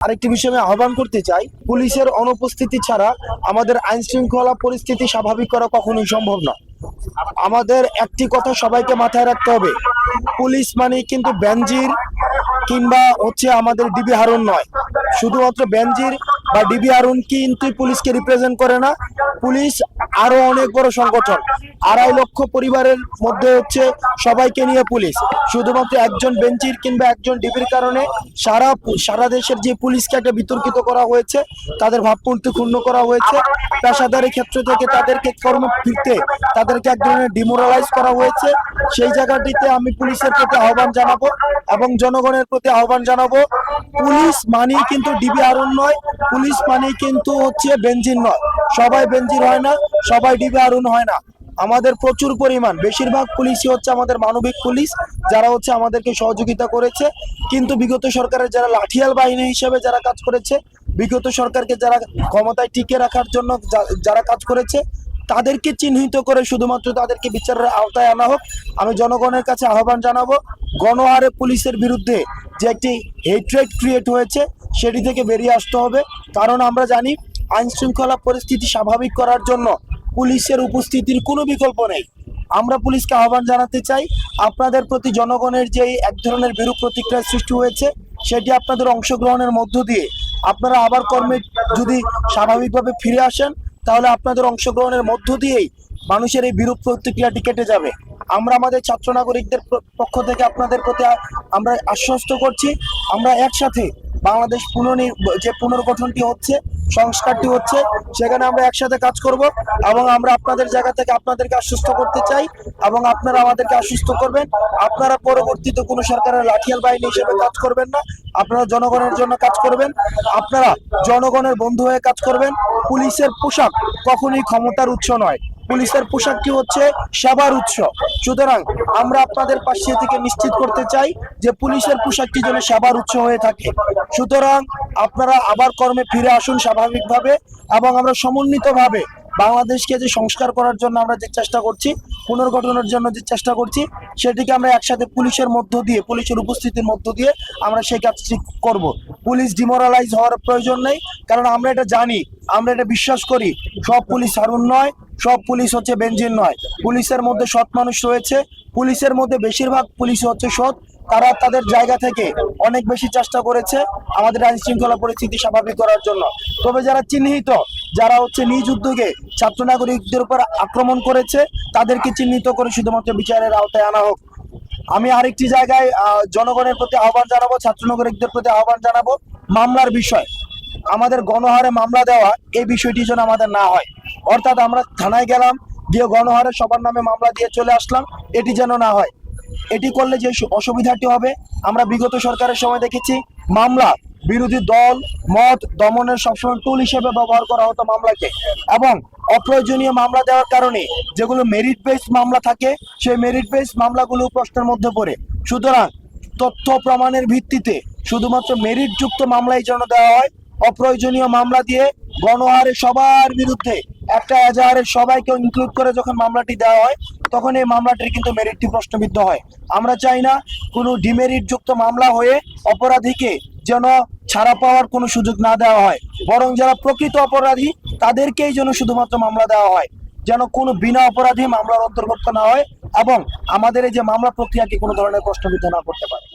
আরেকটি বিষয়ে আমি আহ্বান করতে চাই, পুলিশের অনুপস্থিতি ছাড়া আমাদের আইন শৃঙ্খলা পরিস্থিতি স্বাভাবিক করা কখনোই সম্ভব না। আমাদের একটি কথা সবাইকে মাথায় রাখতে হবে, পুলিশ মানে কিন্তু বেনজির কিংবা হচ্ছে আমাদের ডিবি হারুন নয়। শুধুমাত্র বেনজির বা ডিবি হারুন কিন্তু পুলিশকে রিপ্রেজেন্ট করে না। পুলিশ আরো অনেক বড় সংগঠন, 2.5 লক্ষ পরিবারের মধ্যে হচ্ছে সবাইকে নিয়ে পুলিশ। শুধুমাত্র একজন বেনজির কিংবা একজন ডিবির কারণে সারা দেশের যে পুলিশকে একটা বিতর্কিত করা হয়েছে, তাদের ভাবমূর্তি ক্ষুণ্ণ করা হয়েছে, পেশাদারি ক্ষেত্র থেকে তাদেরকে কর্ম ফিরতে তাদেরকে এক ধরনের ডিমোরালাইজ করা হয়েছে। সেই জায়গাটিতে আমি পুলিশের প্রতি আহ্বান জানাবো এবং জনগণের প্রতি আহ্বান জানাবো, পুলিশ মানেই কিন্তু ডিবি হারুন নয়, পুলিশ মানেই কিন্তু হচ্ছে বেনজির নয়। সবাই বেনজির হয় না, সবাই ডিবি হারুন হয় না। আমাদের প্রচুর পরিমাণ বেশিরভাগ পুলিশই হচ্ছে আমাদের মানবিক পুলিশ, যারা হচ্ছে আমাদেরকে সহযোগিতা করেছে। কিন্তু বিগত সরকারের যারা লাঠিয়াল বাহিনী হিসেবে যারা কাজ করেছে, বিগত সরকারকে যারা ক্ষমতায় টিকে রাখার জন্য যারা কাজ করেছে, তাদেরকে চিহ্নিত করে শুধুমাত্র তাদেরকে বিচারের আওতায় আনা হোক। আমি জনগণের কাছে আহ্বান জানাবো, গণহারে পুলিশের বিরুদ্ধে যে একটি হেট্রেড ক্রিয়েট হয়েছে, সেটি থেকে বেরিয়ে আসতে হবে। কারণ আমরা জানি আইন শৃঙ্খলা পরিস্থিতি স্বাভাবিক করার জন্য পুলিশের উপস্থিতির কোনো বিকল্প নেই। আমরা পুলিশকে আহ্বান জানাতে চাই, আপনাদের প্রতি জনগণের যে এক ধরনের বিরূপ প্রতিক্রিয়া সৃষ্টি হয়েছে, সেটি আপনাদের অংশগ্রহণের মধ্য দিয়ে আপনারা আবার কর্মে যদি স্বাভাবিকভাবে ফিরে আসেন, তাহলে আপনাদের অংশগ্রহণের মধ্য দিয়েই মানুষের এই বিরূপ প্রতিক্রিয়াটি কেটে যাবে। আমরা আমাদের ছাত্র নাগরিকদের পক্ষ থেকে আপনাদের প্রতি আমরা আশ্বস্ত করছি, আমরা একসাথে বাংলাদেশ যে পুনর্গঠনটি হচ্ছে, সংস্কারটি হচ্ছে, সেখানে আমরা একসাথে কাজ করব এবং আমরা আপনাদের জায়গা থেকে আপনাদেরকে আশ্বস্ত করতে চাই এবং আপনারা আমাদেরকে আশ্বস্ত করবেন। আপনারা পরবর্তীতে কোনো সরকারের লাঠিয়াল বাহিনী হিসেবে কাজ করবেন না, আপনারা জনগণের জন্য কাজ করবেন, আপনারা জনগণের বন্ধু হয়ে কাজ করবেন। পুলিশের পোশাক কখনোই ক্ষমতার উৎস নয়, পুলিশের পোশাকটি হচ্ছে সেবার উৎস। সুতরাং আমরা আপনাদের পাশে থেকে নিশ্চিত করতে চাই যে পুলিশের পোশাকটি যেন সেবার উৎস হয়ে থাকে। সুতরাং আপনারা আবার কর্মে ফিরে আসুন স্বাভাবিকভাবে এবং আমরা সমন্বিতভাবে বাংলাদেশকে যে সংস্কার করার জন্য আমরা যে চেষ্টা করছি, পুনর্গঠনের জন্য যে চেষ্টা করছি, সেটিকে আমরা একসাথে পুলিশের মধ্য দিয়ে, পুলিশের উপস্থিতির মধ্য দিয়ে আমরা সেই কাজটি করব। পুলিশ ডিমোরালাইজ হওয়ার প্রয়োজন নেই, কারণ আমরা এটা জানি, আমরা এটা বিশ্বাস করি, সব পুলিশ হারুন নয়, সব পুলিশ হচ্ছে বেনজির নয়। পুলিশের মধ্যে সৎ মানুষ রয়েছে, পুলিশের মধ্যে বেশিরভাগ পুলিশ হচ্ছে সৎ। তারা তাদের জায়গা থেকে অনেক বেশি চেষ্টা করেছে আমাদের আইন শৃঙ্খলা পরিস্থিতি স্বাভাবিক করার জন্য। তবে যারা চিহ্নিত, যারা হচ্ছে নিজ উদ্যোগে ছাত্র নাগরিকদের উপর আক্রমণ করেছে, তাদেরকে চিহ্নিত করে শুধুমাত্র বিচারের আওতায় আনা হোক। আমি আরেকটি জায়গায় জনগণের প্রতি আহ্বান জানাবো, ছাত্র নাগরিকদের প্রতি আহ্বান জানাবো, মামলার বিষয়, আমাদের গণহারে মামলা দেওয়া, এই বিষয়টি যেন আমাদের না হয়। অর্থাৎ আমরা থানায় গেলাম, গিয়ে গণহারে সবার নামে মামলা দিয়ে চলে আসলাম, এটি যেন না হয়। এটি করলে যে অসুবিধাটি হবে, আমরা বিগত সরকারের সময় দেখেছি মামলা বিরোধী দল মত দমনের সবসময় টুল হিসেবে ব্যবহার করা হতো মামলাকে, এবং অপ্রয়োজনীয় মামলা দেওয়ার কারণে যেগুলো মেরিট বেস মামলা থাকে, সেই মেরিট বেস মামলাগুলো প্রশ্নের মধ্যে পড়ে। সুতরাং তথ্য প্রমাণের ভিত্তিতে শুধুমাত্র মেরিট যুক্ত মামলাই যেন দেওয়া হয়। অপ্রয়োজনীয় মামলা দিয়ে গণহারে সবার বিরুদ্ধে একটা এজাহারের সবাইকে ইনক্লুড করে যখন মামলাটি দেওয়া হয়, তখন এই মামলাটির কিন্তু মেরিটটি প্রশ্নবিদ্ধ হয়। আমরা চাই না কোনো ডিমেরিট যুক্ত মামলা হয়ে অপরাধীকে যেন ছাড়া পাওয়ার কোনো সুযোগ না দেওয়া হয়, বরং যারা প্রকৃত অপরাধী তাদেরকেই যেন শুধুমাত্র মামলা দেওয়া হয়, যেন কোনো বিনা অপরাধী মামলার অন্তর্ভুক্ত না হয় এবং আমাদের এই যে মামলা প্রক্রিয়াকে কোনো ধরনের প্রশ্নবিদ্ধ না করতে পারে।